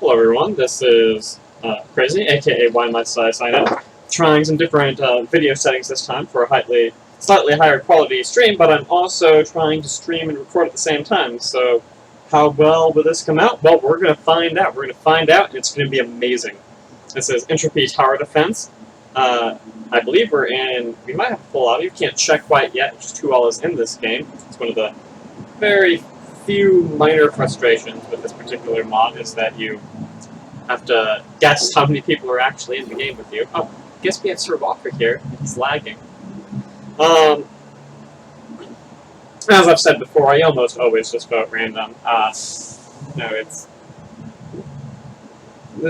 Hello everyone, this is Krazy, aka Why Must I Sign Up, trying some different video settings this time for a slightly higher quality stream, but I'm also trying to stream and record at the same time, so how well will this come out? Well, we're going to find out. We're going to find out, and it's going to be amazing. This is Entropy Tower Defense. I believe we might have full audio, can't check quite yet, just who all is in this game. It's one of the very few minor frustrations with this particular mod is that you have to guess how many people are actually in the game with you. Oh, I guess we have Sir Walker here. He's lagging. As I've said before, I almost always just vote random.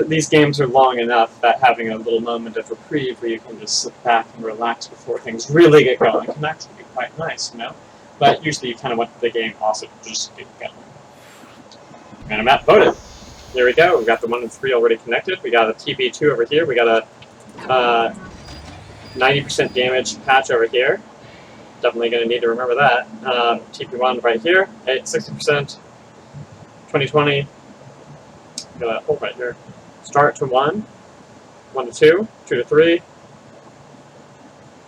These games are long enough that having a little moment of reprieve where you can just sit back and relax before things really get going can actually be quite nice, you know? But usually you kind of want the game also to just get going. Random map voted. There we go. We got the 1 and 3 already connected. We got a TP2 over here. We got a 90% damage patch over here. Definitely going to need to remember that. TP1 right here. 60%. 2020. Got a hole right here. Start to 1. 1 to 2. 2 to 3.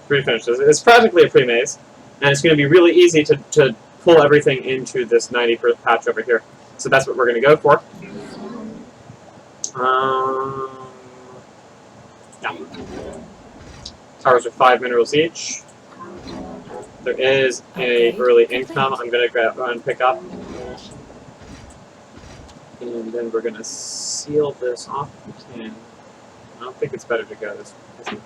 3 finishes. It's practically a pre-maze. And it's going to be really easy to pull everything into this 90% patch over here. So that's what we're going to go for. Yeah. Towers are 5 minerals each. There is a early income I'm going to go and pick up. And then we're going to seal this off if we can. I don't think it's better to go this way.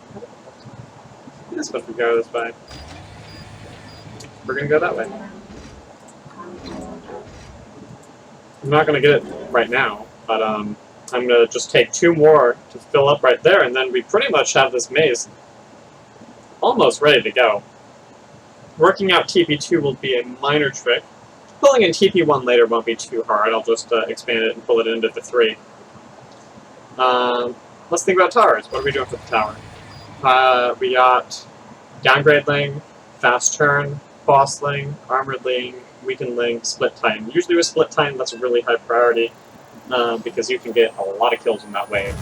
It's supposed to go this way. We're going to go that way. I'm not going to get it right now, but I'm going to just take 2 more to fill up right there, and then we pretty much have this maze almost ready to go. Working out TP2 will be a minor trick. Pulling in TP1 later won't be too hard. I'll just expand it and pull it into the 3. Let's think about towers. What are we doing for the tower? We got downgradeling, fast turn, bossling, armoredling, weakenling, split time. Usually with split time, that's a really high priority because you can get a lot of kills in that wave.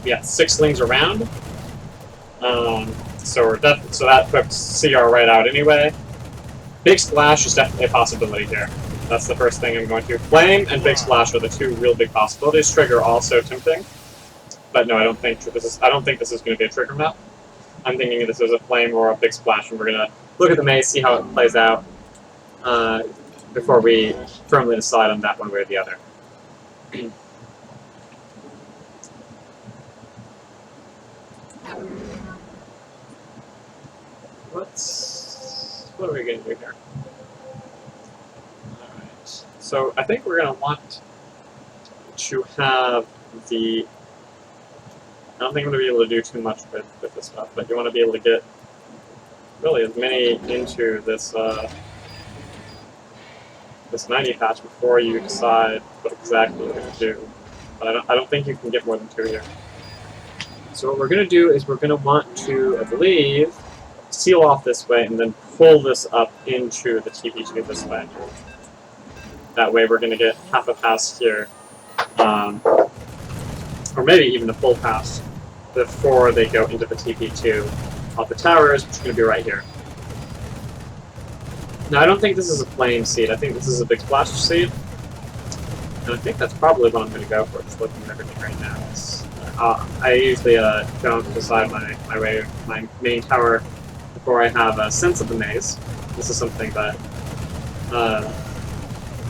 We got 6 slings around, so that puts CR right out anyway. Big Splash is definitely a possibility here. That's the first thing I'm going to. Flame and Big Splash are the 2 real big possibilities. Trigger also tempting, but no, I don't think this is going to be a trigger map. I'm thinking this is a flame or a big splash, and we're going to look at the maze, see how it plays out, before we firmly decide on that one way or the other. What are we going to do here? Alright, so I think we're going to want to have the... I don't think I'm going to be able to do too much with this stuff, but you want to be able to get really as many into this this 90 patch before you decide what exactly you're going to do. But I don't think you can get more than 2 here. So what we're going to do is we're going to want to, I believe, seal off this way and then pull this up into the TP2 this way. That way we're going to get half a pass here. Or maybe even a full pass before they go into the TP2 of the towers, which is going to be right here. Now, I don't think this is a flame seed. I think this is a big splash seed. And I think that's probably what I'm going to go for, just looking at everything right now. I usually don't decide my main tower before I have a sense of the maze. This is something that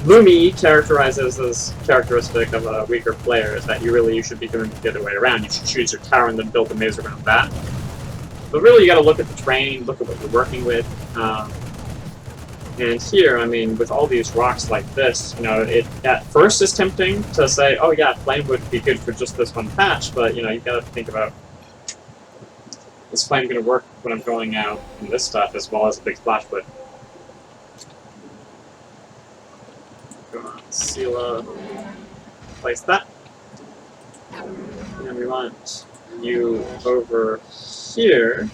Lumi characterizes as characteristic of a weaker player, is that you should be doing it the other way around. You should choose your tower and then build the maze around that. But really, you got to look at the terrain, look at what you're working with. And here, I mean, with all these rocks like this, you know, it at first is tempting to say, oh yeah, flame would be good for just this one patch, but you know, you got to think about, is flame going to work when I'm going out in this stuff as well as a big splash would? Go on, seal, place that. And we want you over here.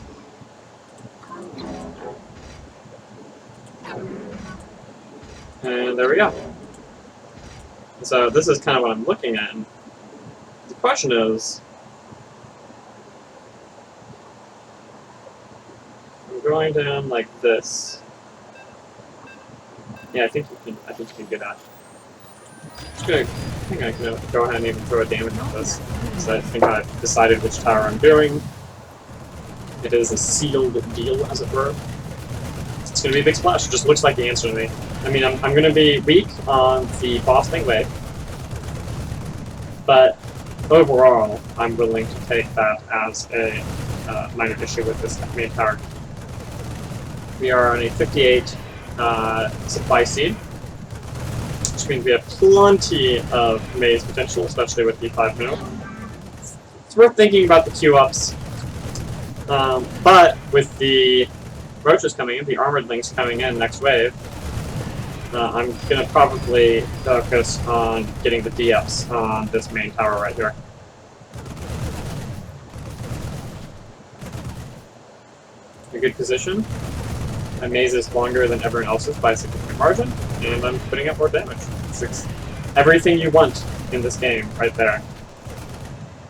And there we go. So this is kind of what I'm looking at. And the question is, I'm going down like this. Yeah, I think you can do that. I think I can go ahead and even throw a damage at this. So I think I've decided which tower I'm doing. It is a sealed deal, as it were. It's going to be a big splash. It just looks like the answer to me. I mean, I'm going to be weak on the boss thing wave. But overall, I'm willing to take that as a minor issue with this main tower. We are on a 58 supply seed, which means we have plenty of maze potential, especially with the 5 minnow. It's worth thinking about the queue-ups, but with the roaches coming in, the armored lings coming in next wave, I'm going to probably focus on getting the D-ups on this main tower right here. A good position. My maze is longer than everyone else's by a significant margin, and I'm putting up more damage. It's everything you want in this game, right there.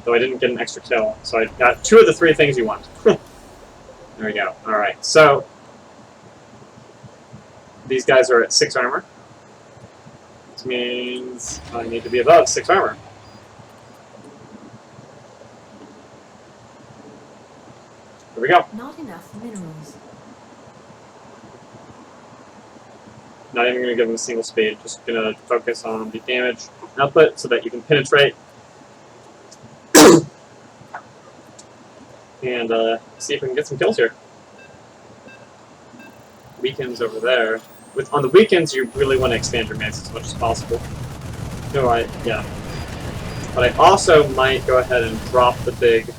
Though I didn't get an extra kill, so I got 2 of the 3 things you want. There we go. Alright, so these guys are at 6 armor. This means I need to be above 6 armor. Here we go. Not enough minerals. Not even going to give them a single speed, just going to focus on the damage output so that you can penetrate. And see if we can get some kills here. Weekends over there. On the weekends, you really want to expand your maze as much as possible. No, yeah. But I also might go ahead and drop the big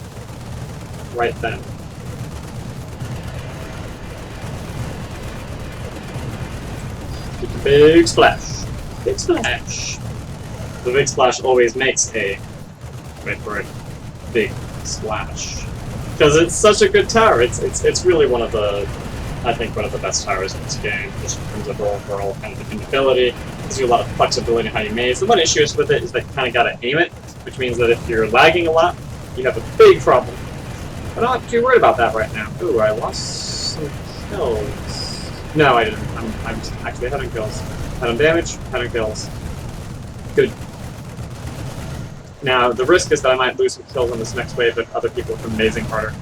right then. Big splash. Big splash. The big splash always makes a, wait for it, big splash. Because it's such a good tower. It's really one of the, I think, one of the best towers in this game, just in terms of overall kind of defendability. It gives you a lot of flexibility in how you maze. The one issue is with it is that you kind of gotta aim it, which means that if you're lagging a lot, you have a big problem. But I'm not too worried about that right now. Ooh, I lost some kills. No, I didn't. I'm actually ahead on kills. Ahead on damage, ahead on kills. Good. Now, the risk is that I might lose some kills on this next wave if other people are amazing harder.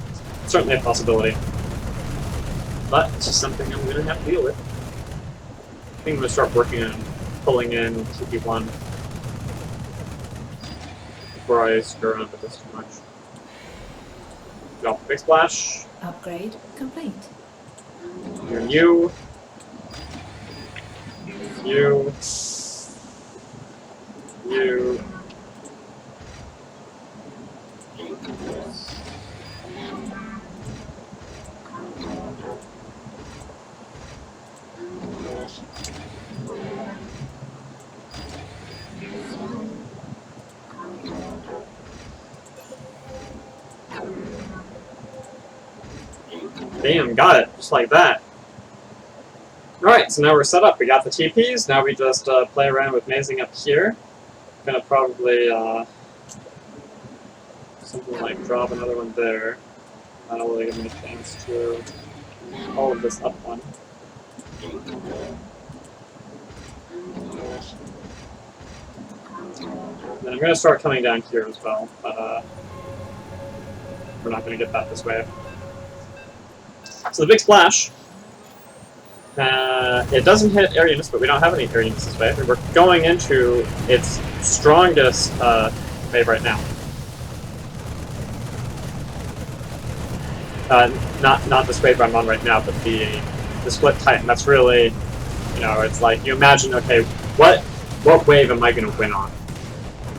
Certainly a possibility. But it's just something I'm going to have to deal with. I think I'm going to start working on pulling in TP1 before I screw around with this too much. Go, big splash. Upgrade complete. You're you. You. You. Damn, got it. Just like that. Alright, so now we're set up. We got the TPs. Now we just play around with mazing up here. I'm gonna probably something like drop another one there. That'll really give me a chance to all of this up one. Then I'm gonna start coming down here as well, but we're not gonna get that this way. So the big splash. It doesn't hit air units, but we don't have any air units this way. We're going into its strongest wave right now. Not this wave I'm on right now, but the split titan. That's really, you know, it's like you imagine, okay, what wave am I going to win on?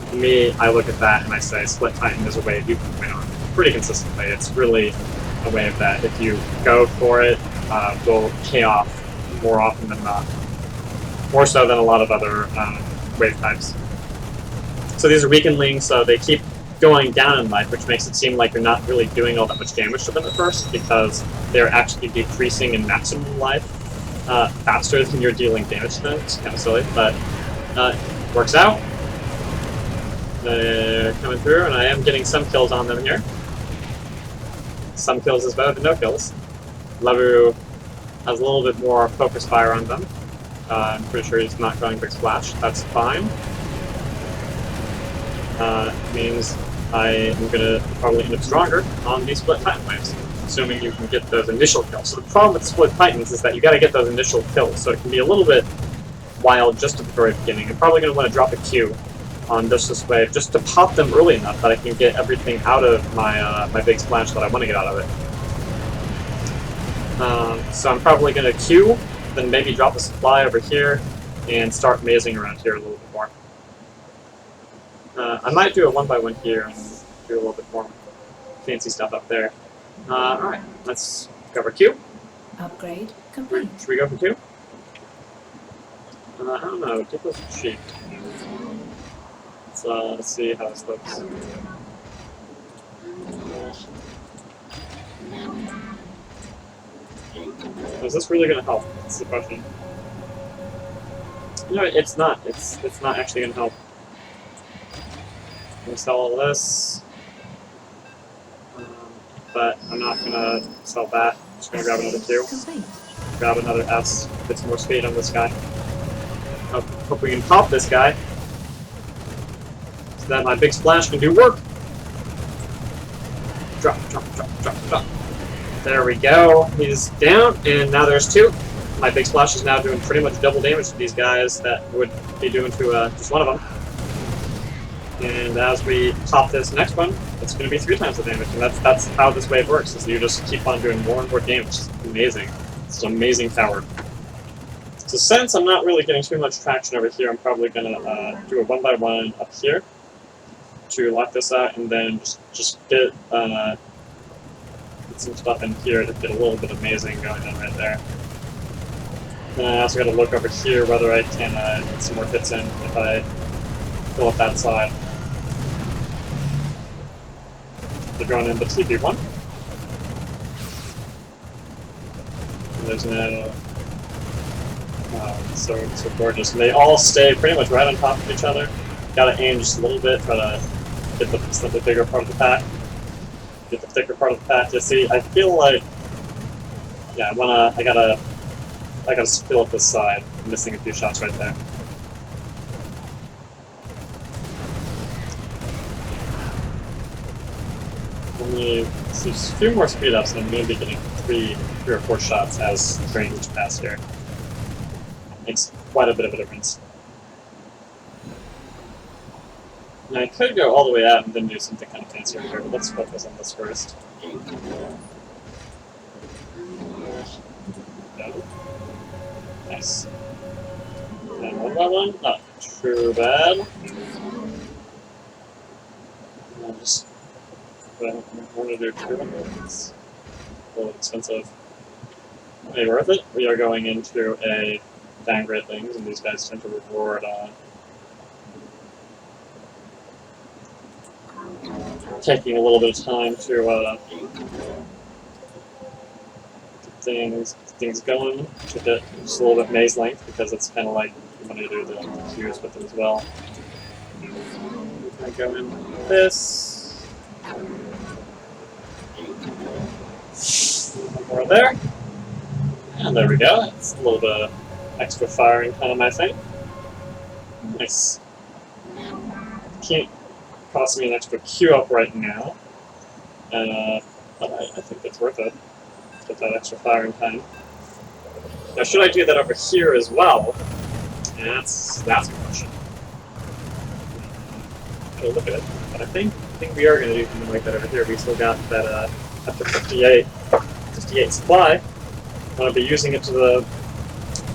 For me, I look at that and I say, split titan is a wave you can win on pretty consistently. It's really a wave that if you go for it, will pay off more often than not. More so than a lot of other wave types. So these are weakenlings, so they keep going down in life, which makes it seem like you're not really doing all that much damage to them at first, because they're actually decreasing in maximum life faster than you're dealing damage to them. It's kind of silly, but works out. They're coming through, and I am getting some kills on them here. Some kills is better than no kills. Levu has a little bit more focus fire on them. I'm pretty sure he's not going big splash. That's fine. Means I am going to probably end up stronger on these split Titan waves, assuming you can get those initial kills. So the problem with split Titans is that you got to get those initial kills, so it can be a little bit wild just at the very beginning. I'm probably going to want to drop a Q on just this wave, just to pop them early enough that I can get everything out of my my big splash that I want to get out of it. So I'm probably going to Q, then maybe drop a supply over here, and start mazing around here a little bit more. I might do a 1x1 here and do a little bit more fancy stuff up there. Alright, let's cover Q. Upgrade complete. Should we go for Q? I don't know, get those cheap. Let's see how this looks. Is this really going to help? That's the question. You know, it's not. It's not actually going to help. I'm going to sell all this. But I'm not going to sell that. I'm just going to grab another Q. Grab another S. Get some more speed on this guy. Hope we can pop this guy. So that my big splash can do work. Drop, drop, drop, drop, drop. There we go. He's down, and now there's two. My big splash is now doing pretty much double damage to these guys that would be doing to just one of them. And as we pop this next one, it's going to be 3 times the damage, and that's how this wave works. Is you just keep on doing more and more damage. It's amazing. It's an amazing tower. So since I'm not really getting too much traction over here, I'm probably going to do a 1x1 up here to lock this out, and then just get some stuff in here to get a little bit of mazing going on right there. And I also got to look over here whether I can get some more hits in if I fill up that side. They're going into TP1. And there's no... so gorgeous. And they all stay pretty much right on top of each other. Gotta aim just a little bit, try to get the bigger part of the pack. Get the thicker part of the pack. You see, I feel like... Yeah, I gotta fill up this side. I'm missing a few shots right there. Only a few more speed ups, and I'm going to be getting three or four shots as train each pass here. Makes quite a bit of a difference. Now I could go all the way out and then do something kind of fancier here, but let's focus on this first. No. Nice. And 1x1, not too bad. I'll just I want to do 200. It's a little expensive. Maybe worth it. We are going into a downgrade things, and these guys tend to reward taking a little bit of time to get things going, to get just a little bit maze length, because it's kind of like you want to do the queues with them as well. I go in with this. One more there. And there we go. It's a little bit of extra firing kind of my thing. Nice. Can't cost me an extra Q up right now. But I think it's worth it. Get that extra firing time. Now should I do that over here as well? That's a question. I'll look at it. But I think we are going to do something like that over here. We still got that up to 58 supply. I want to be using it to the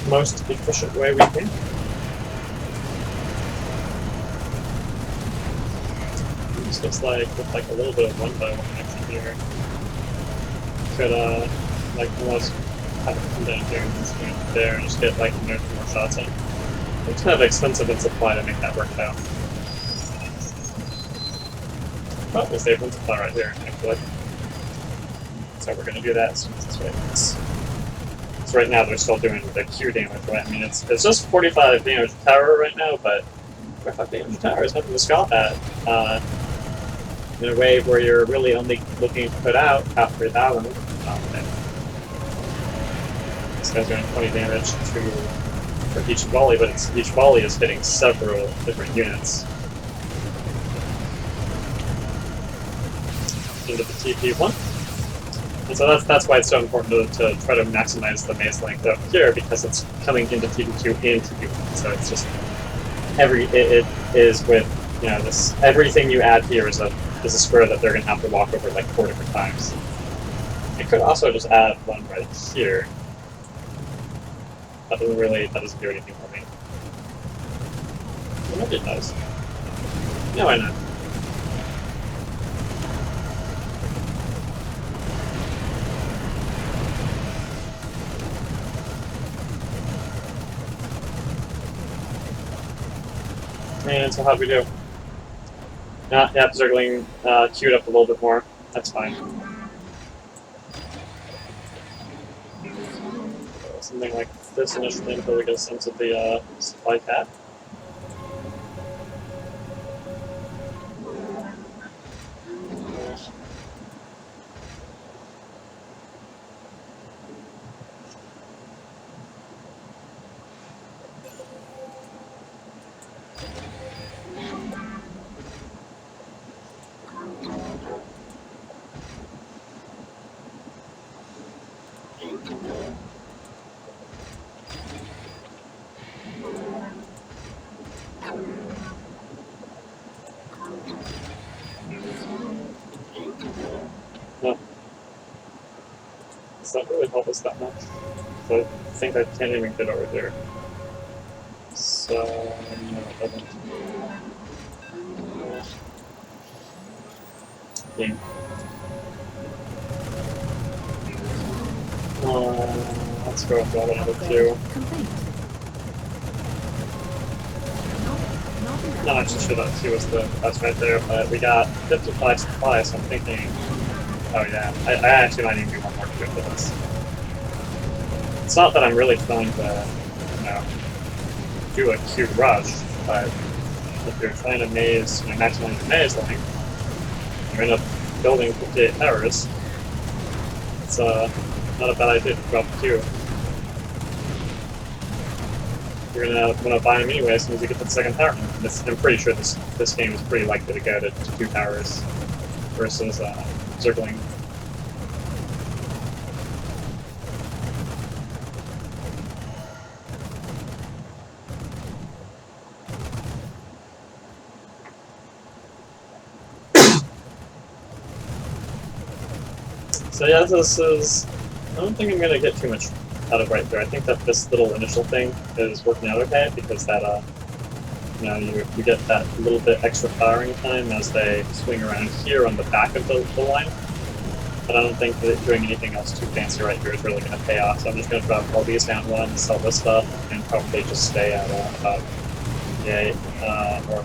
most efficient way we can. This looks like with like a little bit of 1x1 action here. Could like almost have it come down here and just go there and just get like 2 more shots in. It's kind of expensive in supply to make that work out. Oh, we'll save 1 supply right here, actually. So we're going to do that as soon as this way works. So right now they're still doing the Q damage, right? I mean, it's just 45 damage tower right now, but 5 damage tower is nothing to scoff at. In a wave where you're really only looking to put out half 3,000. This guy's doing 20 damage for each volley, but each volley is hitting several different units. Into the TP1. And so that's why it's so important to try to maximize the maze length up here, because it's coming into TP2 and TP1. So it's just it is with, you know, this everything you add here is a square that they're gonna have to walk over like 4 different times. You could also just add one right here. That doesn't do anything for me. Maybe it does. No, why not? And so how'd we do? Yeah, zergling queued up a little bit more. That's fine. Something like this initially until we get a sense of the supply cap. No. Does that really help us that much? So I think I can't even get over here. So, no, it doesn't. Game. Let's go with level number 2. Not actually sure that 2 was that's right there, but we got 55 supply, so I'm thinking, oh yeah, I actually might even do one more Q for this. It's not that I'm really trying to, you know, do a Q rush, but if you're trying to maze, you know, maximize your maze length, you end up building 58 towers. It's not a bad idea to drop the Q. You're gonna want to buy them anyway as soon as you get to the second tower. I'm pretty sure this game is pretty likely to go to 2 towers versus zergling. So yeah, this is. I don't think I'm gonna get too much out of right there. I think that this little initial thing is working out okay because that you know, you get that little bit extra firing time as they swing around here on the back of the line. But I don't think that doing anything else too fancy right here is really going to pay off. So I'm just going to drop all these down one, sell this stuff, and probably just stay at about 58 or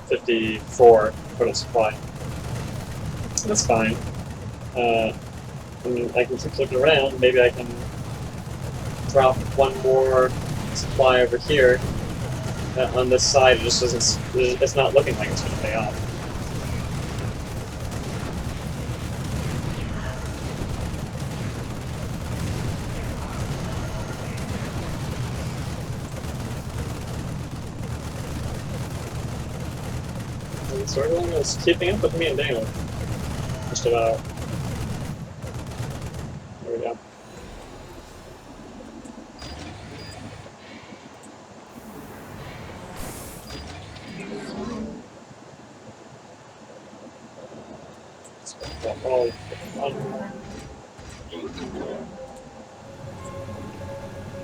54 total supply. That's fine. I mean, I can keep looking around. Maybe I can drop one more supply over here. On this side, it just doesn't. It's not looking like it's going to pay off. And Zergling is keeping up with me and Daniel. Just about. There we go. Oh,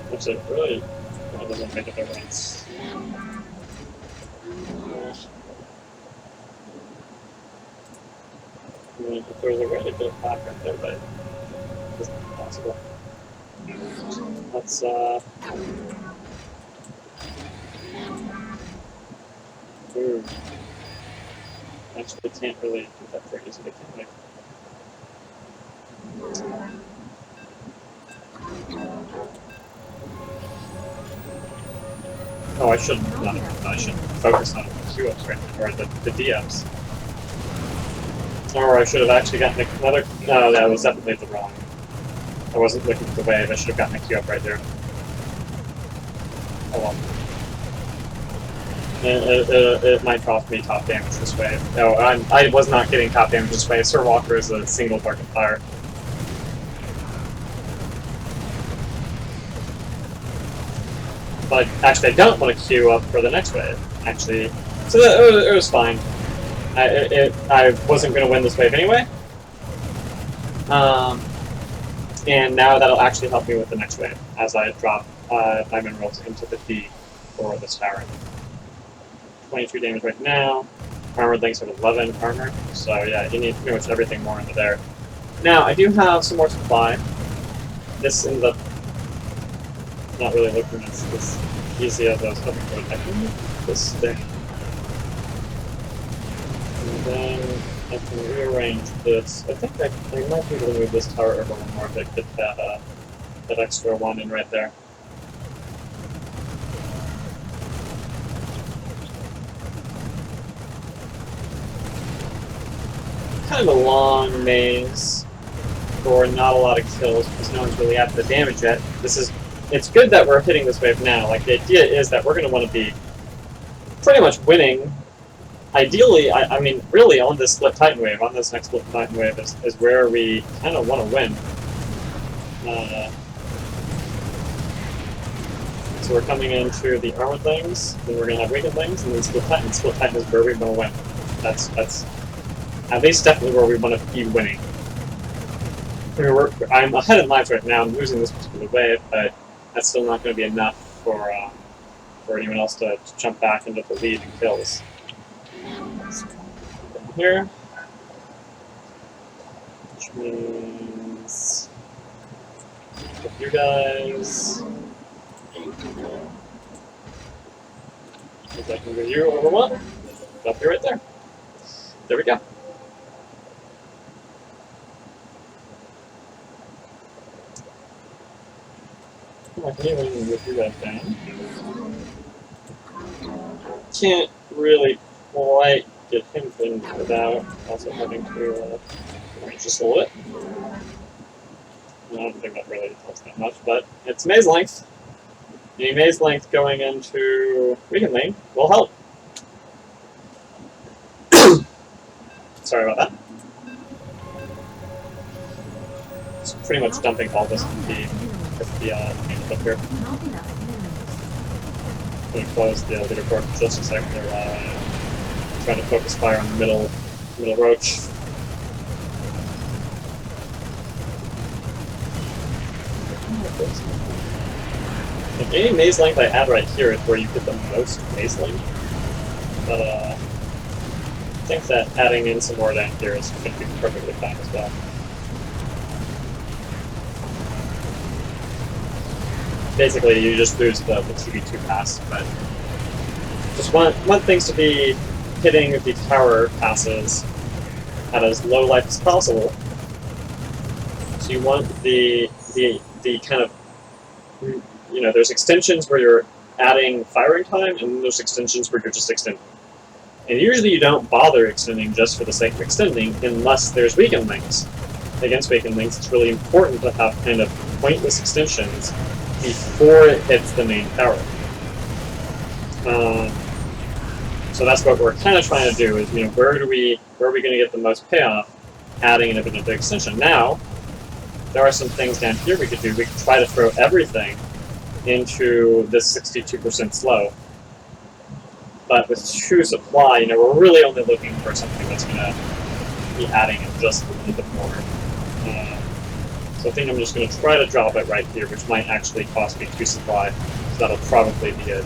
which it really doesn't make a difference. I mean, if there was a way to get it back right there, but it's not possible. Let's, ooh. Actually, can't really do that very easily, can we? Oh, I should not. I should focus on Q ups right now, or the DMs. Or I should have actually gotten another. No, that was definitely the wrong. I wasn't looking at the wave. I should have gotten a Q up right there. Oh well. It might cost me top damage this wave. No, I was not getting top damage this wave. Sir Walker is a single target fire. But actually, I don't want to queue up for the next wave. Actually, so it was fine. I wasn't going to win this wave anyway. And now that'll actually help me with the next wave as I drop my minerals into the D for this tower. 23 damage right now. Armored links at 11 armor. So yeah, you need pretty much everything more into there. Now I do have some more supply. This ends up not really looking as easy as I was hoping for. I can move this thing. And then I can rearrange this. I think I might be able to move this tower over one more if I get that extra one in right there. Kind of a long maze for not a lot of kills because no one's really after the damage yet. It's good that we're hitting this wave now. Like, the idea is that we're going to want to be pretty much winning. Ideally, I mean, really on this Split Titan wave, on this next Split Titan wave is where we kind of want to win. So we're coming into the armored things, then we're going to have weakened things, and then Split Titan. Split Titan is where we want to win. That's at least definitely where we want to be winning. I'm ahead in lives right now. I'm losing this particular wave, but that's still not going to be enough for anyone else to jump back into the lead and kills. Here, which means with you guys, if I can get you over one, drop you right there. There we go. I can even with you guys down. Can't really quite get him in without also having to range just a little bit. I don't think that really helps that much, but it's maze length. The maze length going into weakened lane will help. Sorry about that. Just pretty much dumping all this with the paint up here. I'm going to close the leader port for just a second. They're trying to focus fire on the middle roach. Like, any maze length I add right here is where you get the most maze length. But I think that adding in some more down here is going to be perfectly fine as well. Basically, you just lose the TB2 pass, but just want things to be hitting the tower passes at as low life as possible. So you want the kind of, you know, there's extensions where you're adding firing time, and then there's extensions where you're just extending. And usually you don't bother extending just for the sake of extending unless there's weakened links. Against weakened links, it's really important to have kind of pointless extensions before it hits the main tower. So that's what we're kind of trying to do is, you know, where are we going to get the most payoff adding an infinite extension? Now, there are some things down here we could do. We could try to throw everything into this 62% slow. But with 2 supply, you know, we're really only looking for something that's going to be adding in just a little bit more. So I think I'm just going to try to drop it right here, which might actually cost me 2 supply. So that'll probably be it.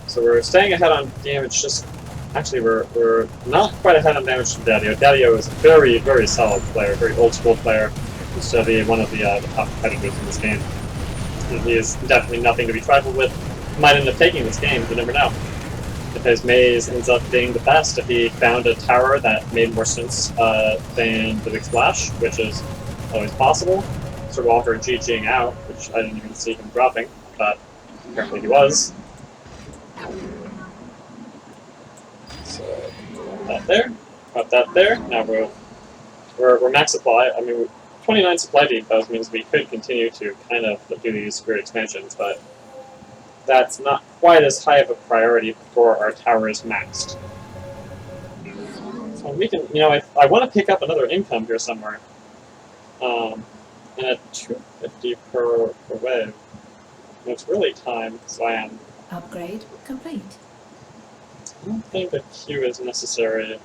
So we're staying ahead on damage. Actually, we're not quite ahead on damage from Daddio. Daddio is a very, very solid player, very old school player. He's to be one of the top competitors in this game. And he is definitely nothing to be trifled with. He might end up taking this game, you never know. If his maze ends up being the best, if he found a tower that made more sense than the Big Splash, which is always possible. Sir Walker GGing out, which I didn't even see him dropping, but Apparently he was. So put that there. Put that there. Now we're max supply. I mean, 29 supply depots means we could continue to kind of do these weird expansions, but that's not quite as high of a priority before our tower is maxed. So we can, I want to pick up another income here somewhere. And at 250 per wave. And it's really time, so I am. Upgrade complete. I don't think a queue is necessary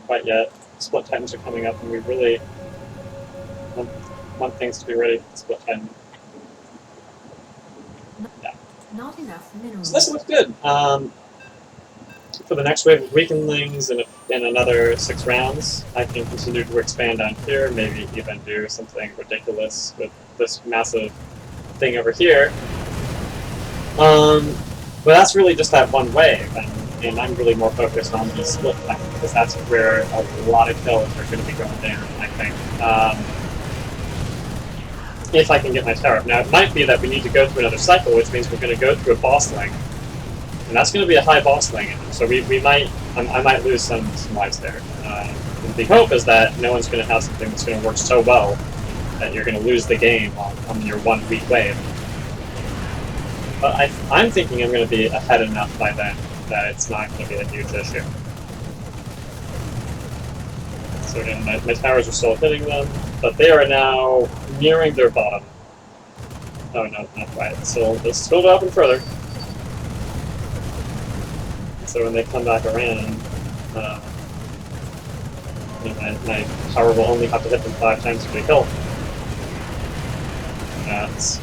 quite yet. Split Titans are coming up, and we really want things to be ready for Split Titan. Yeah. Not enough minerals. So this looks good. For the next wave of weakenings in another 6 rounds, I can continue to expand down here, maybe even do something ridiculous with this massive thing over here. But that's really just that one wave, and I'm really more focused on the split time, because that's where a lot of kills are going to be going down, I think. If I can get my tower up. Now, it might be that we need to go through another cycle, which means we're going to go through a boss lane. And that's going to be a high boss lane, so I might lose some lives there. The hope is that no one's going to have something that's going to work so well that you're going to lose the game on your 1 weak wave. But I'm thinking I'm going to be ahead enough by then that it's not going to be a huge issue. So again, my towers are still hitting them, but they are now nearing their bottom. Oh no, not quite. So let's still go up and further. So when they come back around, my tower will only have to hit them 5 times to be killed. That's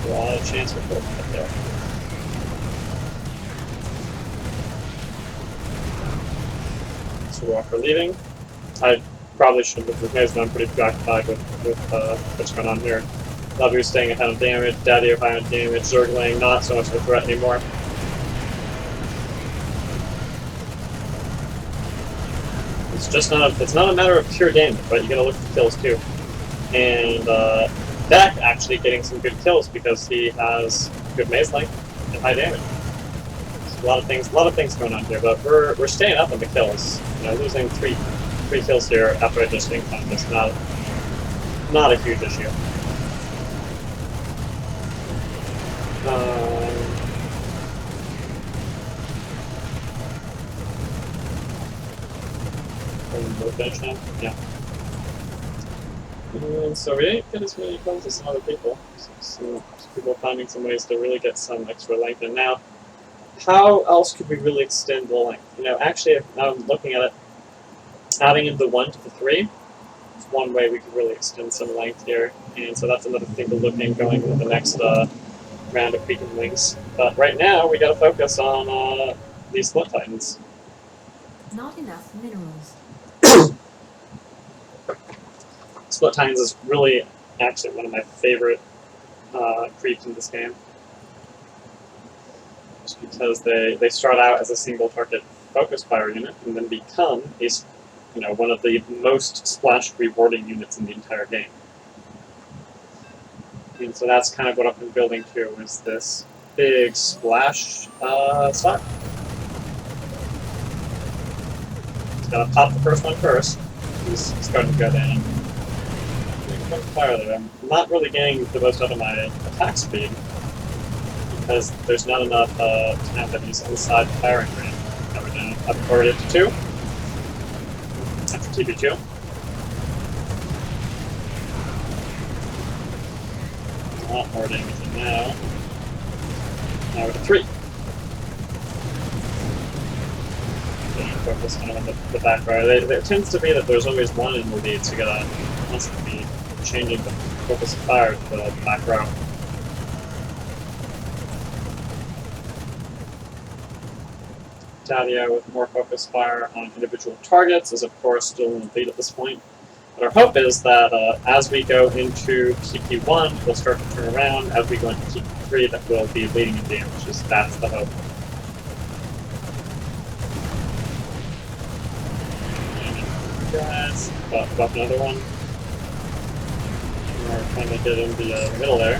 a lot of chance for killing right there. So we're leaving. I probably should have replaced, but I'm pretty preoccupied with what's going on here. Daddio's staying ahead of damage, Daddio high on damage, zergling not so much of a threat anymore. It's not a matter of pure damage, but you gotta look for kills too. And Dak actually getting some good kills because he has good maze length and high damage. So a lot of things going on here, but we're staying up on the kills. Losing three kills here after I just income is not a huge issue. We're finished now? Yeah. And so we didn't get as many kills as some other people. So people are finding some ways to really get some extra length. And now, how else could we really extend the length? Actually, now I'm looking at it, adding in the 1 to the 3 is one way we could really extend some length here. And so that's another thing to look in going into the next round of weakenings. But right now, we gotta focus on these Split Titans. Not enough minerals. Split Titans is really actually one of my favorite creeps in this game. Just because they start out as a single target focus fire unit and then become one of the most splash rewarding units in the entire game. And so that's kind of what I've been building to, is this big splash style. Just gotta pop the first one first. He's starting to go down. Fire there. I'm not really getting the most out of my attack speed because there's not enough time that he's inside the firing range. Now we're down. I've upgraded it to 2 after TB2. A lot more damage than now. Now we're to 3. Focus kind of on the back row. It tends to be that there's always one in the lead, so you gotta constantly be changing the focus of fire to the back row. Daddio with more focus fire on individual targets is of course still in the lead at this point. But our hope is that as we go into TP1, we'll start to turn around. As we go into TP3, that we'll be leading in damage. That's the hope. Guys, pop another one. We're trying to get in the middle there.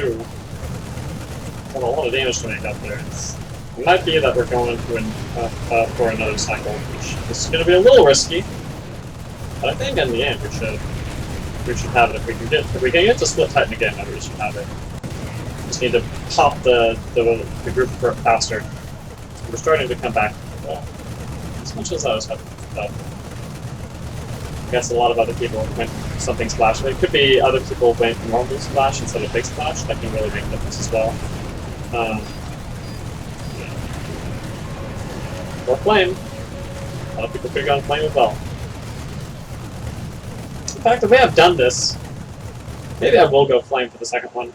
do. Got a lot of damage to make up there. It might be that we're going to for another cycle, which is going to be a little risky. But I think in the end we should have it if we can get to Split Titan again. Then we should have it. Just need to pop the group faster. We're starting to come back as much as I was hoping. But I guess a lot of other people went something splash. It could be other people went normal splash instead of big splash. That can really make a difference as well. Or flame. A lot of people could have gone flame as well. In fact, if we have done this, maybe I will go flame for the second one.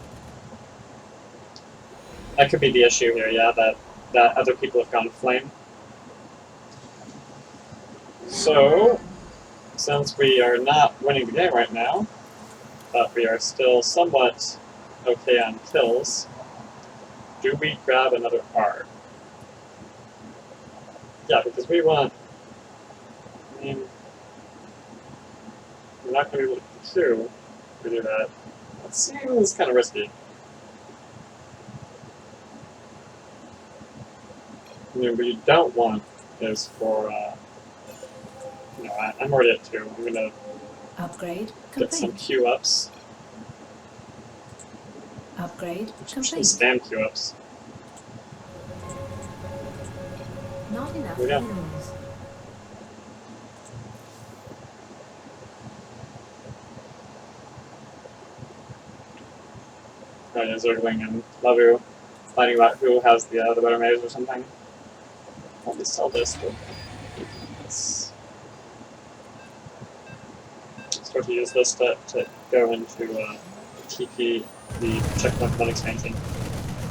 That could be the issue here, yeah, that other people have gone flame. So, since we are not winning the game right now, but we are still somewhat okay on kills, do we grab another R? Yeah, because we want... I mean... We're not going to be able to queue if we do that. That seems kind of risky. I mean, what you don't want is for... you know, I'm already at 2. I'm going to Upgrade get some complete. Q-ups. Upgrade Actually, complete. spam Q-ups. Not enough Here we go. minerals. Oh yeah, zergling and Lavu fighting about who has the better maze or something. I'll just sell this, but let's start to use this to go into TP the checkpoint 1 expansion.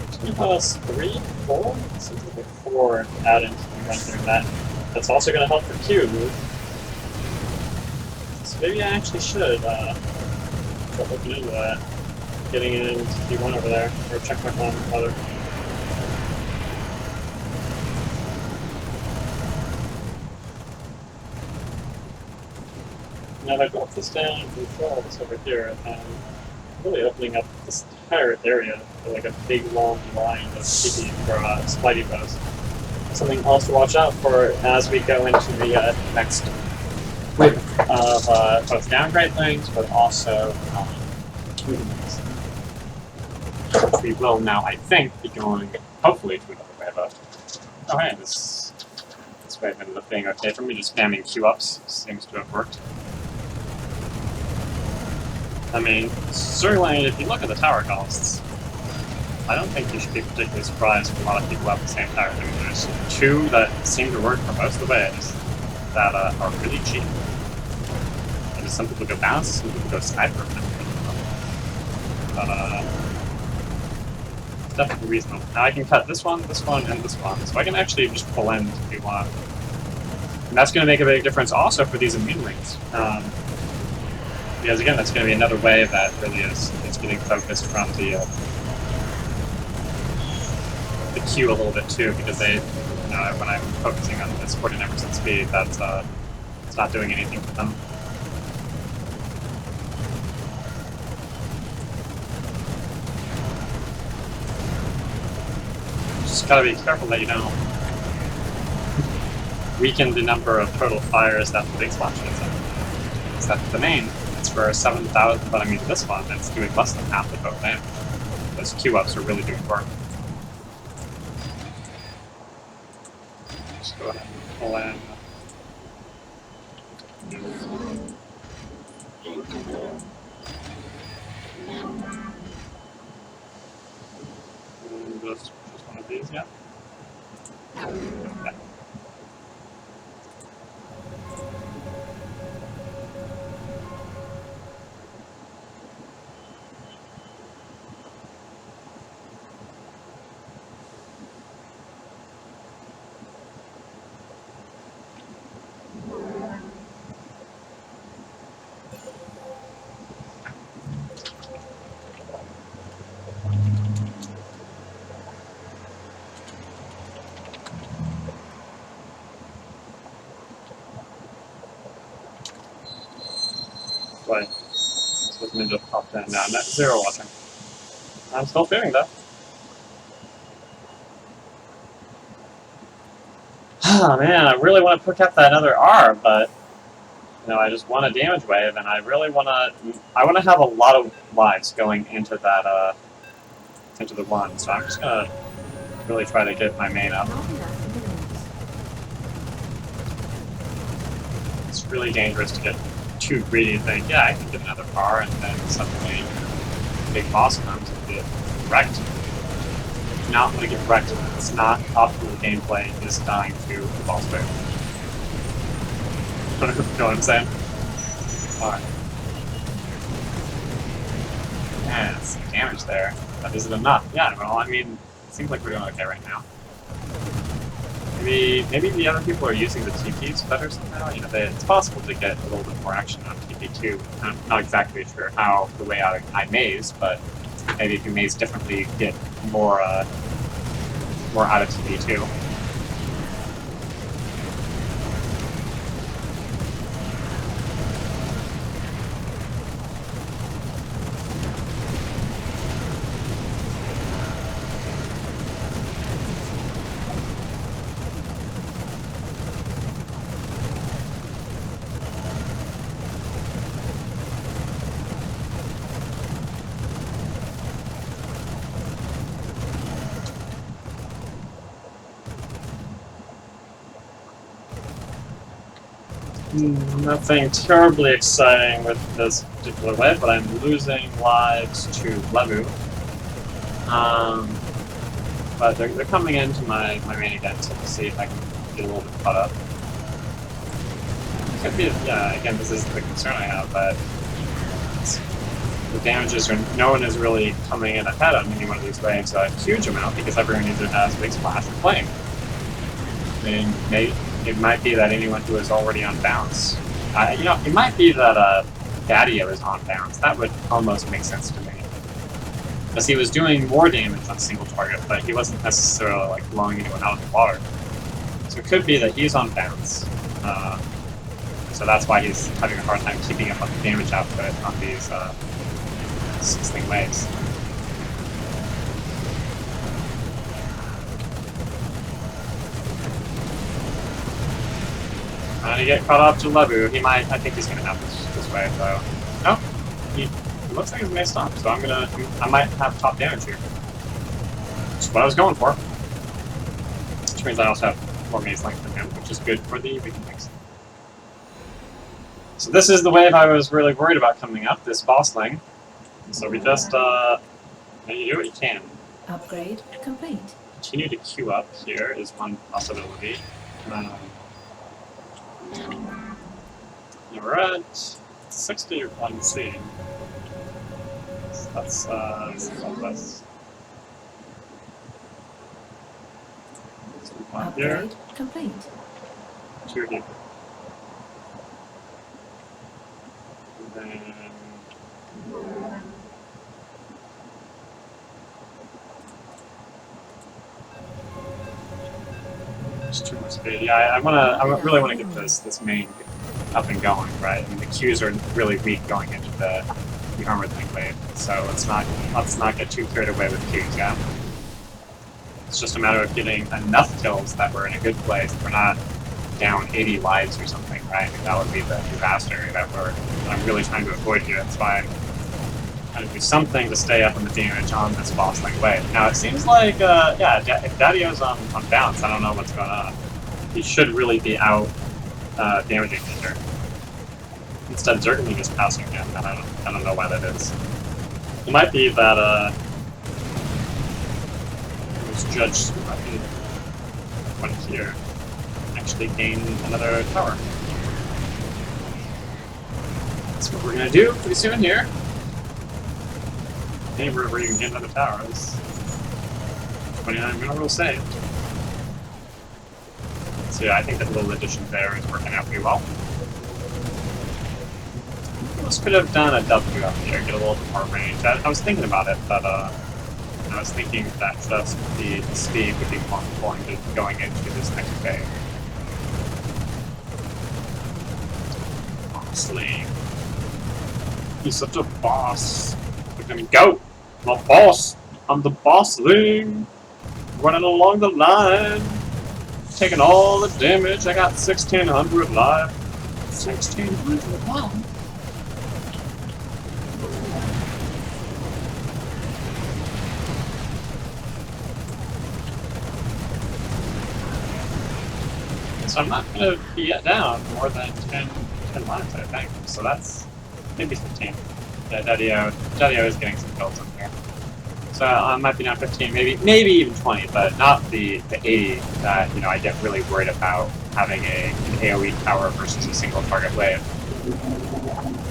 It's going to cost 3, 4? Seems like 4 add-ins when run through that. That's also going to help for Q. So maybe I actually should start looking into that. Getting into T1 over there, or checkpoint 1 rather. Now if I drop this down and control this over here, and really opening up this entire area for like a big long line of TP for Spidey bows. Something else to watch out for as we go into the next wave of both downgrade lanes, but also lanes. We will now, I think, be going hopefully to another wave of. Oh hey, this wave ended up being okay for me. Just spamming Q-ups seems to have worked. I mean, certainly if you look at the tower costs, I don't think you should be particularly surprised if a lot of people have the same tower. I mean, there's 2 that seem to work for most of the waves that are really cheap. And some people go bounce, some people go sniper. But it's definitely reasonable. Now I can cut this one, and this one, so I can actually just pull in if we want. And that's going to make a big difference also for these immune rings. Because again, that's going to be another wave that really is getting focused from the Q a little bit too, because they, you know, when I'm focusing on this 49% speed, that's it's not doing anything for them. Just gotta be careful that you don't weaken the number of total fires that the big splash gets in. Because that's the main. It's for 7,000, but I mean this one, it's doing less than half the total damage. Those Q-ups are really doing work. Just go ahead and pull in. Just one of these, yeah. Okay. Wait, this was Ninja popped in. No, net 0 watching. I'm still fearing though. Oh man, I really want to pick up that other R, but you know, I just want a damage wave, and I really want to. I want to have a lot of lives going into that into the one. So I'm just gonna really try to get my main up. Not enough minerals. It's really dangerous to get too greedy and think, yeah, I can get another bar, and then suddenly big boss comes and get wrecked. Do not want to get wrecked. It's not optimal gameplay, is dying to the boss wave. You know what I'm saying? Alright. Man, some damage there. But is it enough? Yeah, well, I mean, it seems like we're doing okay right now. Maybe the other people are using the TPs better somehow. You know, it's possible to get a little bit more action on TP2. I'm not exactly sure how the way I maze, but maybe if you maze differently, you get more out of TP2. Nothing terribly exciting with this particular wave, but I'm losing lives to Levu. But they're coming into my main again, so we'll see if I can get a little bit caught up. Could be, yeah, again, this is the concern I have, but the damages are, no one is really coming in ahead on any one of these waves a huge amount because everyone either has Big Splash or Flame. I mean, it might be that anyone who is already on bounce. You know, it might be that Daddio is on bounce. That would almost make sense to me. Because he was doing more damage on single target, but he wasn't necessarily like blowing anyone out of the water. So it could be that he's on bounce. So that's why he's having a hard time keeping up on the damage output on these sling waves. Trying to get caught up to Levu. I think he's gonna have this wave though. No, he looks like he's may stop. So I might have top damage here. That's what I was going for. Which means I also have more maze length than him, which is good for the weaken things. So this is the wave I was really worried about coming up, this boss lane. So we just, you do what you can. Upgrade complete. Continue to queue up here is one possibility. We're at 61 C. So that's less. One here, Upgrade complete. two here. And then just too much speed. Yeah, I really want to get this main up and going, right? I mean, the queues are really weak going into the armored link wave, so let's not get too carried away with queues, yeah? It's just a matter of getting enough kills that we're in a good place. We're not down 80 lives or something, right? I mean, that would be the disaster that I'm really trying to avoid here. That's why I'm trying to do something to stay up on the damage on this boss link wave. Now, it seems like, yeah, if Daddio's on bounce, I don't know what's going on. He should really be out damaging nature. Instead, zergling is passing him, and I don't know why that is. It might be that, this judge might be one here. Actually gain another tower. That's what we're gonna do pretty soon here. Anywhere where you can get another tower is 29 mineral saved. So yeah, I think that little addition there is working out pretty well. Almost could have done a W up here, get a little bit more range. I was thinking about it, but I was thinking that just the speed would be more important going into this next phase. Honestly, he's such a boss. Look at me go! I'm a boss! I'm the bossling, running along the line, taking all the damage. I got 1600 life. 1600 life. So I'm not going to be down more than 10 lives, I think. So that's maybe 15. Yeah, Daddio is getting some kills in here. So I might be down 15, maybe even 20, but not the 80 that I get really worried about having an AoE tower versus a single target wave.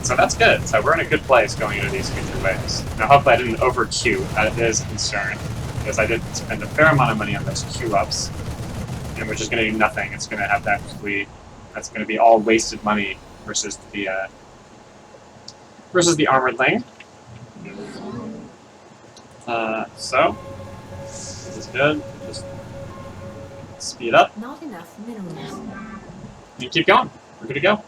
So that's good. So we're in a good place going into these future waves. Now hopefully I didn't over queue. That is a concern, because I did spend a fair amount of money on those queue ups, and which is going to do nothing. It's going to have that's going to be all wasted money versus the armored lane. So this is good. Just speed up. Not enough minerals. And keep going. We're good to go.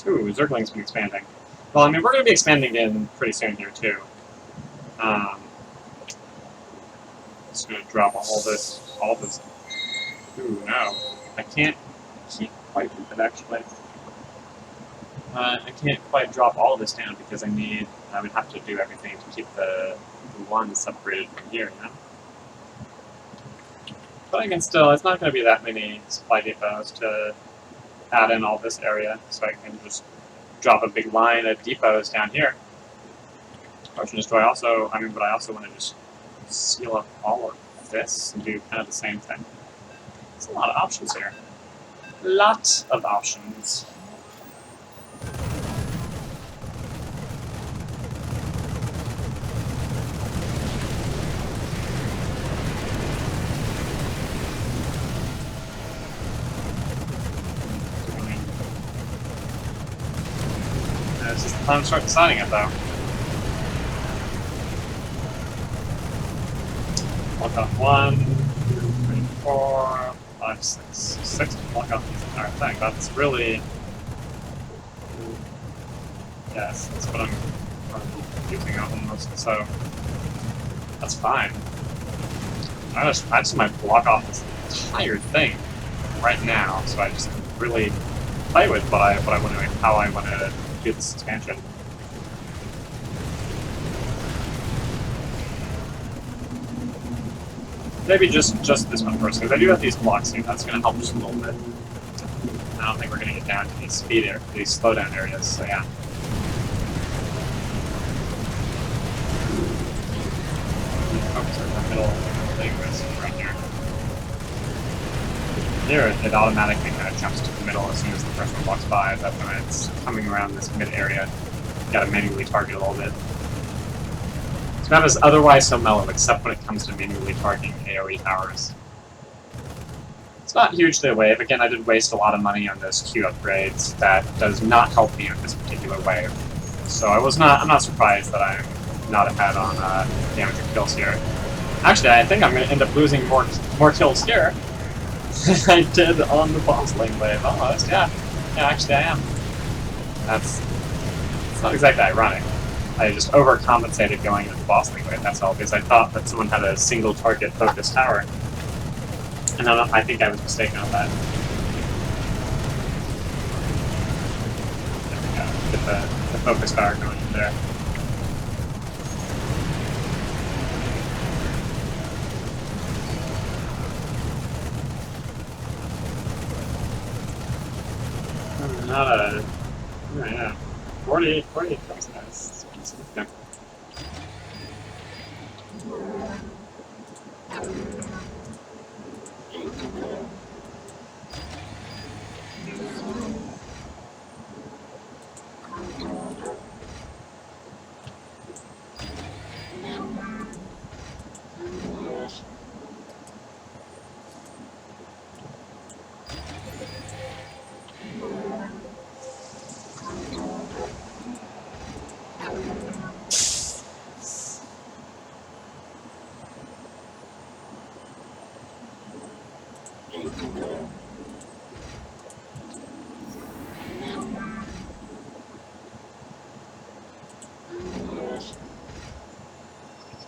Ooh, zergling's been expanding. Well, I mean, we're going to be expanding in pretty soon here too. Just going to drop all this. Ooh, no, I can't quite do that actually. I can't quite drop all of this down because I would have to do everything to keep the one separated from here, But I can still, it's not going to be that many supply depots to add in all this area, so I can just drop a big line of depots down here. Ocean Destroy also, but I also want to just seal up all of this and do kind of the same thing. There's a lot of options here. Lot of options. It's just time to start deciding it, though. Block off 1, 2, 3, 4, 5, 6. 6 to block off this entire thing. That's really... Yes, that's what I'm using almost, so... That's fine. I just might block off this entire thing right now, so I just really play with what I want to, how I want to do this expansion. Maybe just this one first, because I do have these blocks here. That's going to help just a little bit. I don't think we're going to get down to these these slowdown areas. So yeah. Focus on the middle thing right here. Here, it automatically kind of jumps to the middle as soon as the first one walks by. That's when it's coming around this mid area. You gotta manually target a little bit. This map is otherwise so mellow, except when it comes to manually targeting AoE towers. It's not hugely a wave. Again, I did waste a lot of money on those Q upgrades. That does not help me on this particular wave. So I'm not surprised that I'm not ahead on damage and kills here. Actually, I think I'm going to end up losing more kills here than I did on the boss lane wave, almost, yeah. Yeah, actually I am. It's not exactly ironic. I just overcompensated going into the boss lane wave, that's all, because I thought that someone had a single target focused tower. And I think I was mistaken on that. There we go. Get the focus tower going in there. Not a... Oh, yeah. 48 kills, nice. Yeah.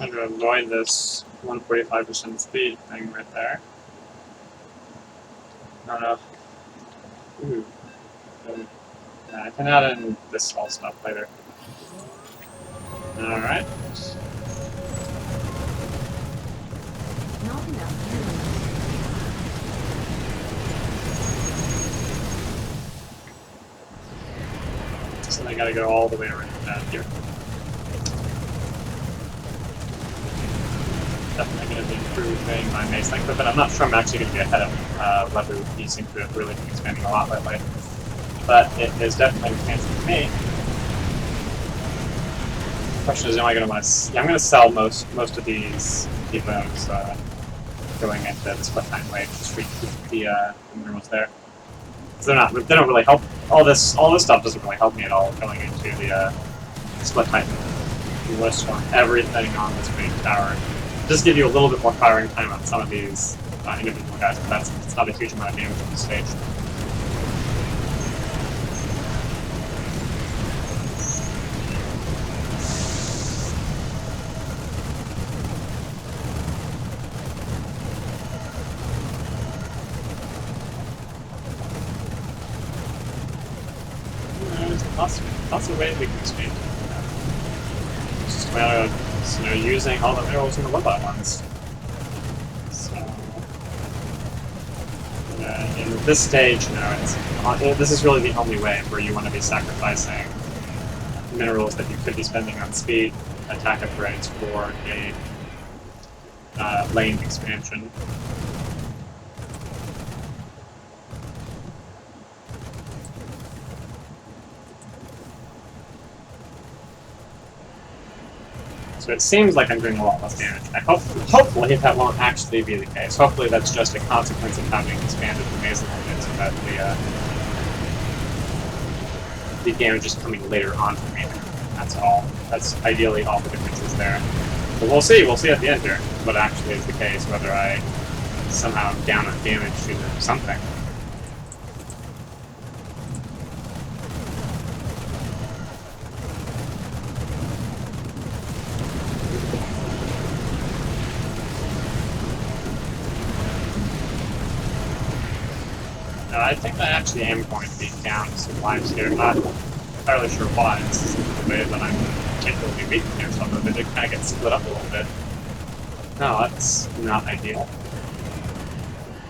Trying to avoid this 145% speed thing right there. I don't know. Ooh. I can add in this all stuff later. Alright. Not enough minerals. So I gotta go all the way around down here. Definitely going to be improving my mace length, but I'm not sure I'm actually going to be ahead of Levu. He seems to have really been expanding a lot lately. But it is definitely expanding for me. The question is, am I going to want to... Yeah, I'm going to sell most of these bones going into the split time wave just to keep the minerals there. So they don't really help. All this stuff doesn't really help me at all going into the split time. You list on everything on this main tower. Just give you a little bit more firing time on some of these individual guys, but it's not a huge amount of damage on the stage. There's lots of ways we can expand. It's just a matter of using all the minerals in the robot ones. So, in this stage, this is really the only way where you want to be sacrificing minerals that you could be spending on speed attack upgrades for a lane expansion. So it seems like I'm doing a lot less damage. Hopefully that won't actually be the case. Hopefully that's just a consequence of having expanded the maze a little bit, so that the damage is coming later on for me. That's all. That's ideally all the difference is there. But we'll see. We'll see at the end here what actually is the case, whether I somehow down on damage due to something. I think I actually am going to be down some lives here. Not entirely sure why. This is the way that I'm particularly weak against them, but they did kind of get split up a little bit. No, that's not ideal.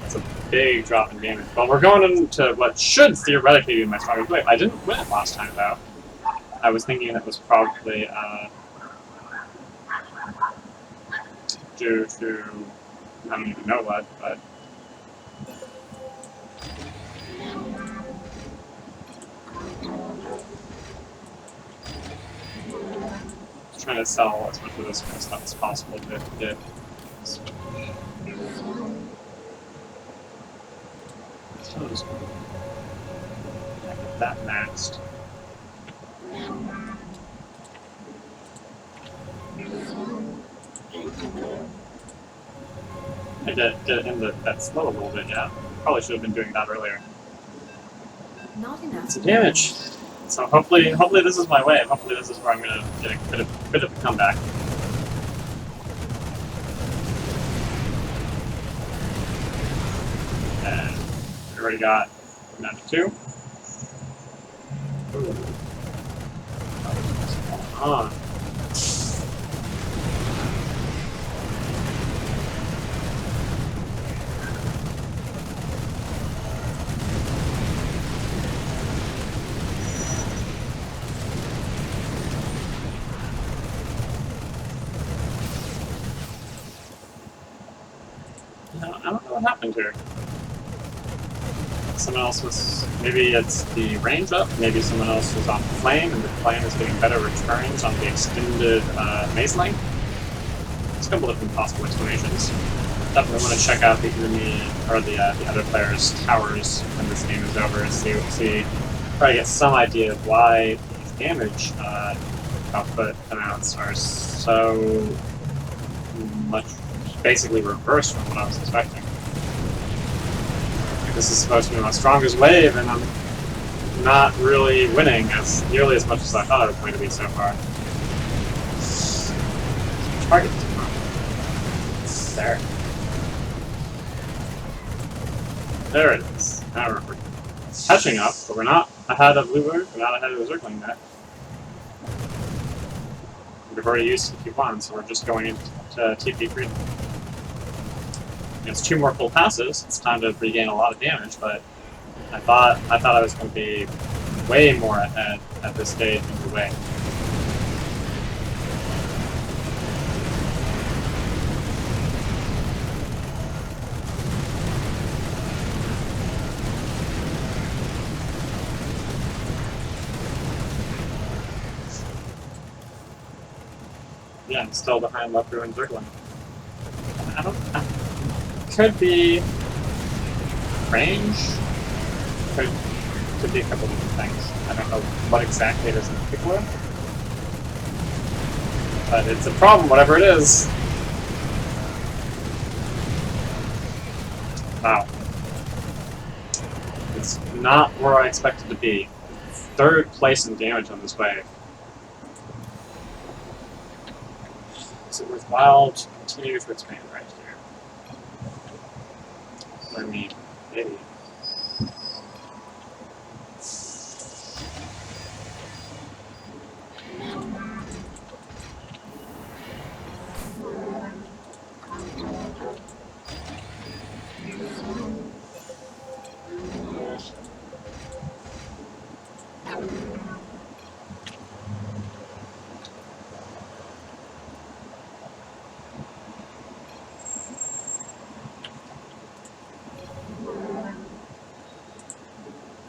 That's a big drop in damage. Well, we're going into what should theoretically be my strongest wave. I didn't win it last time, though. I was thinking that was probably due to I don't even know what, but trying to sell as much of this kind of stuff as possible to get that maxed. I get in that slow a little bit, yeah. Probably should have been doing that earlier. Not enough. Some damage. So hopefully this is my wave. Hopefully this is where I'm gonna get a bit of a comeback. And we already got down to 2. Ooh. What's going on? I don't know what happened here. Someone else was... Maybe it's the range up, maybe someone else was on flame, and the flame is getting better returns on the extended maze length. There's a couple different possible explanations. Definitely want to check out the enemy, or the other player's towers when this game is over, see try to get some idea of why these damage output amounts are so much basically reversed from what I was expecting. This is supposed to be my strongest wave, and I'm not really winning nearly as much as I thought I was going to be so far. Target. There. There it is. Now we're catching up, but we're not ahead of Bluebird, we're not ahead of the zergling yet. We've already used TP1, so we're just going into TP freedom. It's 2 more full passes, it's time to regain a lot of damage, but I thought I was going to be way more ahead at this stage either way. Yeah, I'm still behind Left Ruin Zergling. Could be range. Could be a couple different things. I don't know what exactly it is in particular. But it's a problem, whatever it is. Wow. It's not where I expected to be. 3rd place in damage on this wave. Is it worthwhile to continue to expand right here? I mean, maybe.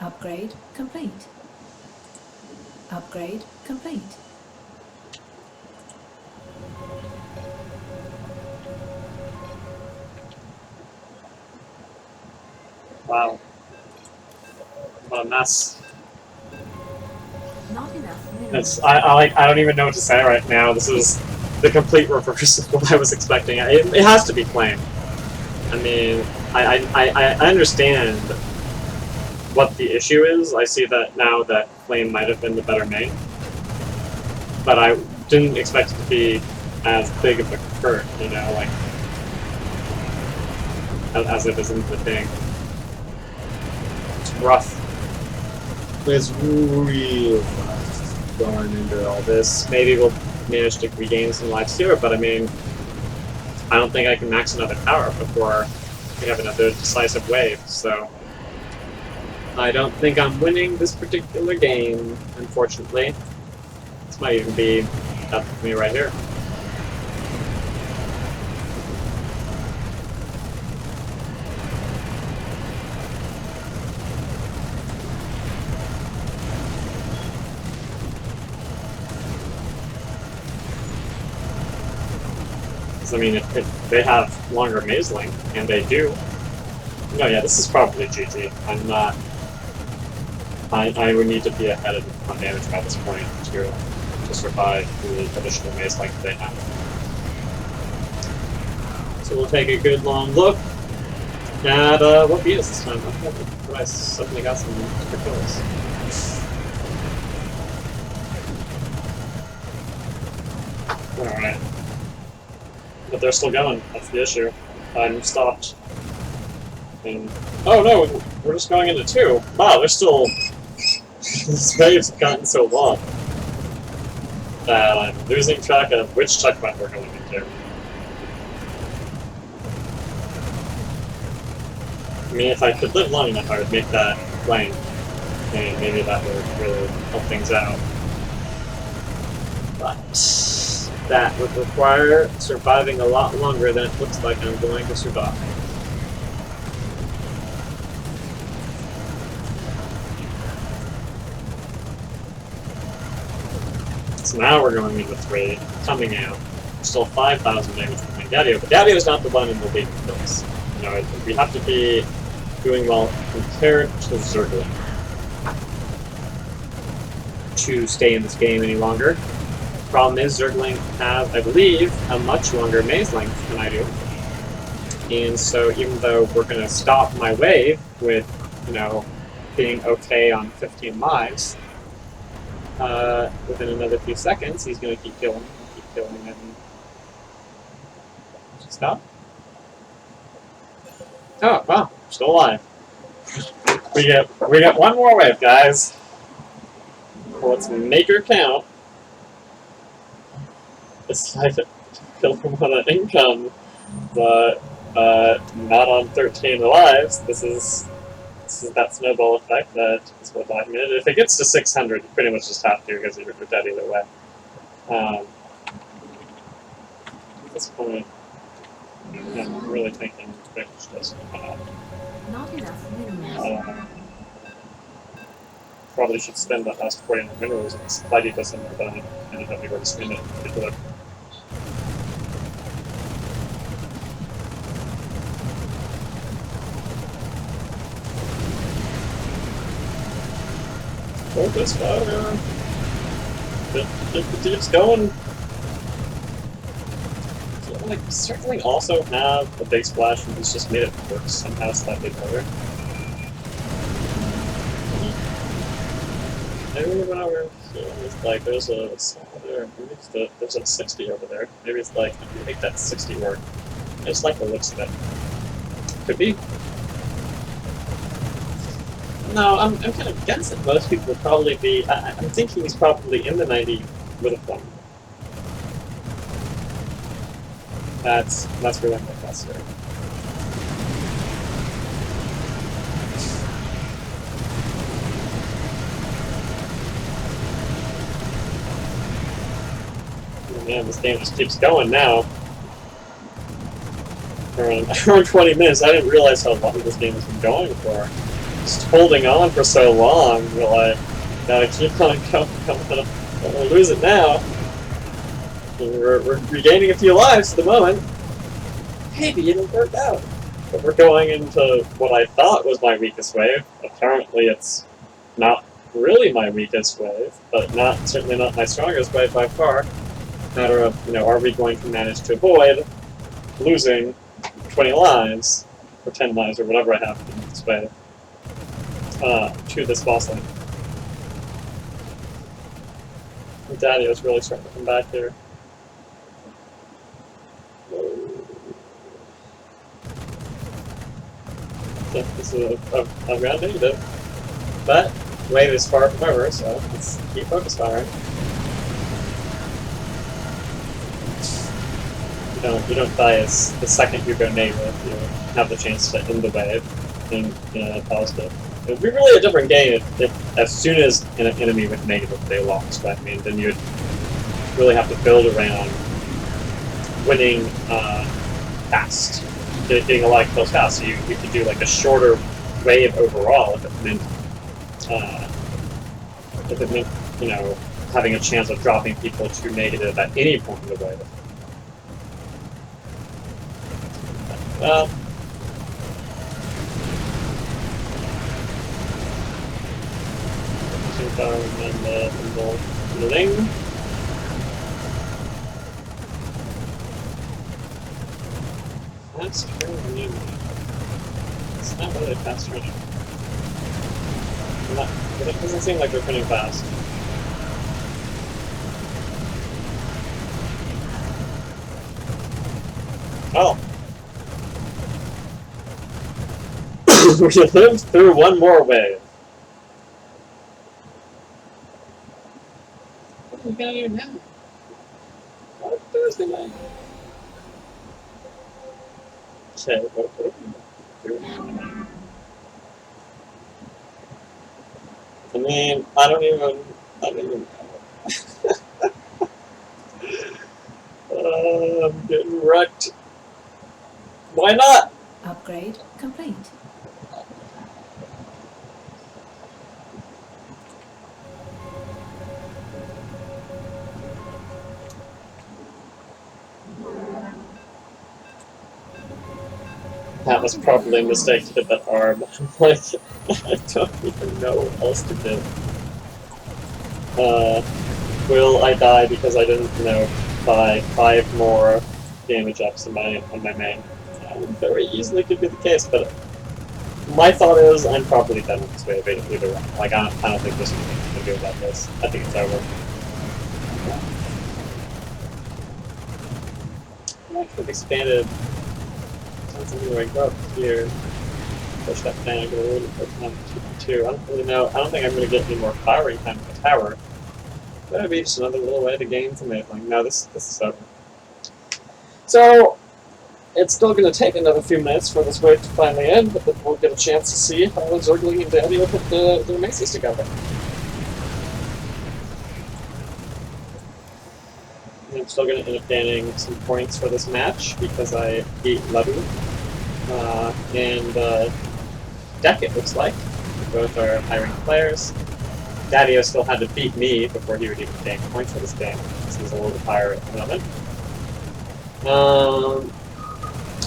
Upgrade complete. Upgrade complete. Wow. What a mess. Not enough minerals. It's, I don't even know what to say right now. This is the complete reverse of what I was expecting. It has to be Flame. I mean, I understand what the issue is. I see that now that Flame might have been the better main. But I didn't expect it to be as big of a hurt, you know, like, as it is in the thing. It's rough. It's really rough going into all this. Maybe we'll manage to regain some lives here, but I mean, I don't think I can max another tower before we have another decisive wave, so I don't think I'm winning this particular game, unfortunately. This might even be up with me right here. I mean, if they have longer maze length, and they do, no, yeah, this is probably GG. I'm not. I would need to be ahead of on damage by this point to survive the additional maze length they have. So we'll take a good long look at what beat us this time. I suddenly got some extra kills. Alright. But they're still going, that's the issue. I'm stopped. And, oh no, we're just going into 2. Wow, they're still... These waves have gotten so long that I'm losing track of which checkpoint we're going into. I mean, if I could live long enough, I would make that lane. And maybe that would really help things out. But that would require surviving a lot longer than it looks like I'm going to survive. So now we're going into 3, coming out. Still 5,000 damage behind Daddio, but Daddio is not the one in the lead kills. You know, we have to be doing well compared to zergling to stay in this game any longer. Problem is, zergling have, I believe, a much longer maze length than I do. And so even though we're going to stop my wave with, you know, being okay on 15 lives, within another few seconds, he's going to keep killing and... Stop? Oh, wow, still alive. We get one more wave, guys. Let's make her count. It's like a kill them on an income, but not on 13 lives. This is that snowball effect that is what I mean. If it gets to 600, you pretty much just have to because you're dead either way. At this point, I'm really thinking Rich doesn't Not enough minerals. probably should spend that last 49 minerals, and Spidey doesn't know that, and I don't know where to spend it in particular. Focus fire! Get the deeps going! So, like, Zergling also have a big splash, and he's just made it work somehow slightly better. Maybe whenever it's like there's a there's a 60 over there. Maybe it's like if you make that 60 work. I just like the looks of it. Could be. No, I'm kind of guessing most people would probably be. I'm thinking he's probably in the 90 with a plum. That's really my guess here. Man, this game just keeps going now. Around 20 minutes. I didn't realize how long this game has been going for. Just holding on for so long, we're like, gotta keep on going. Don't want to lose it now. We're regaining a few lives at the moment. Maybe it'll work out. But we're going into what I thought was my weakest wave. Apparently it's not really my weakest wave, but certainly not my strongest wave by far. Matter of, are we going to manage to avoid losing 20 lives, or 10 lives, or whatever I have in this wave, to this boss lane. Daddio's really starting to come back here. So this is a round negative, but wave is far from over, so let's keep focus firing. You don't die as the second you go negative. You have the chance to end the wave and positive. It would be really a different game if as soon as an enemy went negative they lost. But I mean, then you'd really have to build around winning fast, getting a lot of kills fast. So you could do like a shorter wave overall if it meant having a chance of dropping people to negative at any point in the wave. Well, and the ring. Fast turning. It's not really fast turning. It doesn't seem like they're turning fast. Oh. We lived through one more wave. What are we gonna do now? What Thursday night? Okay, what are we gonna do? I mean, I don't even know. I'm getting wrecked. Why not? Upgrade complete. That was probably a mistake to hit that arm. Like, I don't even know what else to do. Will I die because I didn't, buy 5 more damage ups on my main? Very easily could be the case, but my thought is I'm probably done with this wave either way. Like, I don't think there's anything to do about this. I think it's over. I could have expanded Something like go up here, push that down, get a little bit of time to 2. I don't really know. I don't think I'm going to get any more firing time with the tower. That'd be just another little way to gain from it. Like, no, this is over. So, it's still going to take another few minutes for this wave to finally end, but then we'll get a chance to see how Zergling and Daddio put their maces together. I'm still going to end up gaining some points for this match because I beat Lebu and Deck, it looks like. Both are high-ranked players. Daddio still had to beat me before he would even gain points for this game, so he's a little bit higher at the moment.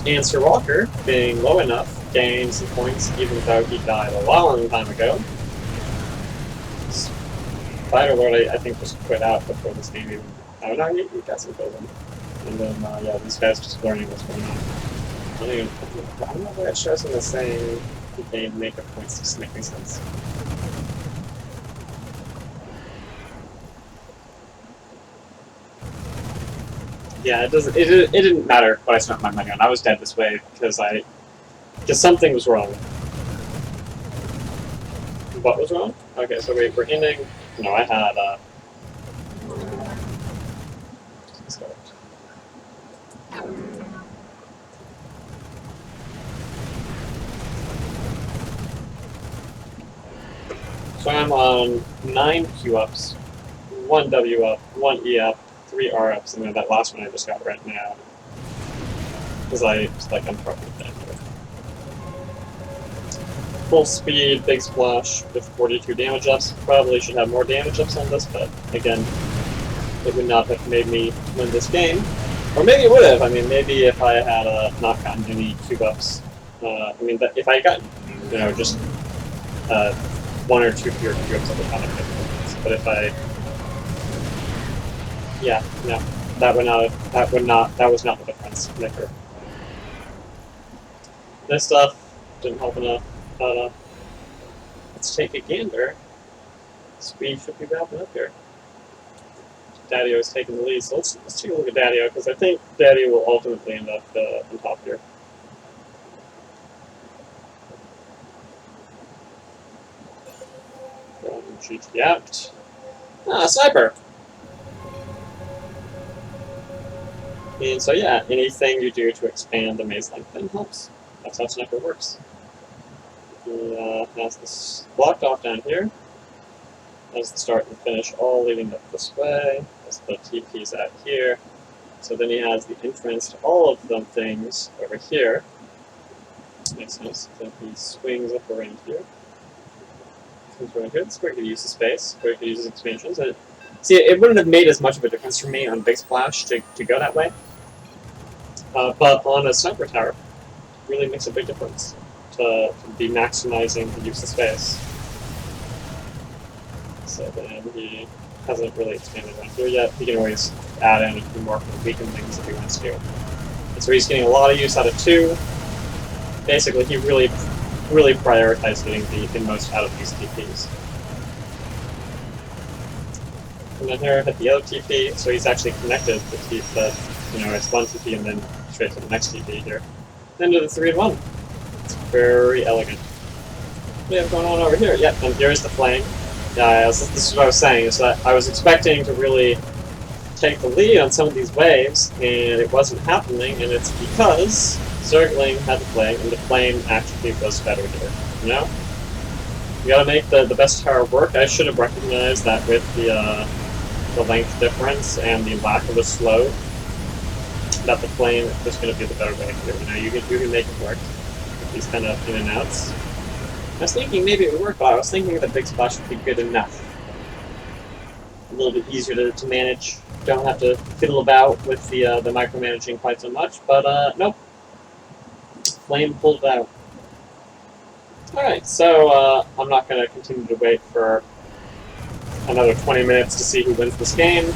And Sir Walker, being low enough, gained some points even though he died a long time ago. Spider-Lord, I think, just quit out before this game even... Oh no, he got some building. And then, yeah, these guys just learning what's going on. I don't know where it shows in the same game makeup points, just making sense. Yeah, it doesn't. It didn't matter what I spent my money on. I was dead this way because something was wrong. What was wrong? Okay, so we're ending. No, I had let's go. So I'm on 9 Q ups, 1 W up, 1 E up, 3 R ups, and then that last one I just got right now. Because I'm probably dead here. Full speed, big splash with 42 damage ups. Probably should have more damage ups on this, but again, it would not have made me win this game. Or maybe it would have. I mean, maybe if I had not gotten any cube ups. If I had gotten, just 1 or 2 fewer cubes, I would have gotten difference. But if I, yeah, no, that was not the difference maker. This stuff didn't help enough. But let's take a gander. Speed should be wrapping up here. Daddio is taking the lead, so let's take a look at Daddio, because I think Daddio will ultimately end up on top here. GT out. Sniper! And so yeah, anything you do to expand the maze length then helps. That's how Sniper works. He has this blocked off down here. Has the start and finish all leading up this way. Has the TP's out here. So then he has the entrance to all of them things over here. Makes sense. Then he swings up around here. Swings around here. This is where he could use the space, where he could use his expansions. See, it wouldn't have made as much of a difference for me on Big Splash to go that way. But on a Sniper Tower, it really makes a big difference to be maximizing the use of space. So then he hasn't really expanded around here yet. He can always add in a few more for the weakened things if he wants to. And so he's getting a lot of use out of 2. Basically, he really prioritized getting the most out of these TPs. And then here, hit the other TP, so he's actually connected the TP, it's one TP and then straight to the next TP here. Then to the 3-in-1. It's very elegant. What do we have going on over here? Yep, and here's the flame. Yeah, this is what I was saying, is that I was expecting to really take the lead on some of these waves, and it wasn't happening, and it's because Zergling had the flame, and the flame actually was better here, You gotta make the best tower work. I should have recognized that with the length difference and the lack of a slope, that the flame was going to be the better way here. You can make it work with these kind of in and outs. I was thinking maybe it would work, but I was thinking that Big Splash would be good enough. A little bit easier to manage. Don't have to fiddle about with the micromanaging quite so much, but nope. Flame pulled it out. Alright, so I'm not going to continue to wait for another 20 minutes to see who wins this game.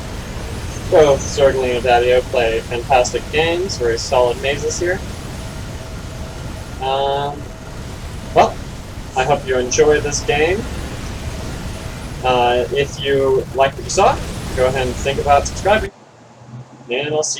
Both Zergling and Daddio play fantastic games, very solid mazes here. Well, I hope you enjoy this game. If you like what you saw, go ahead and think about subscribing. And I'll see you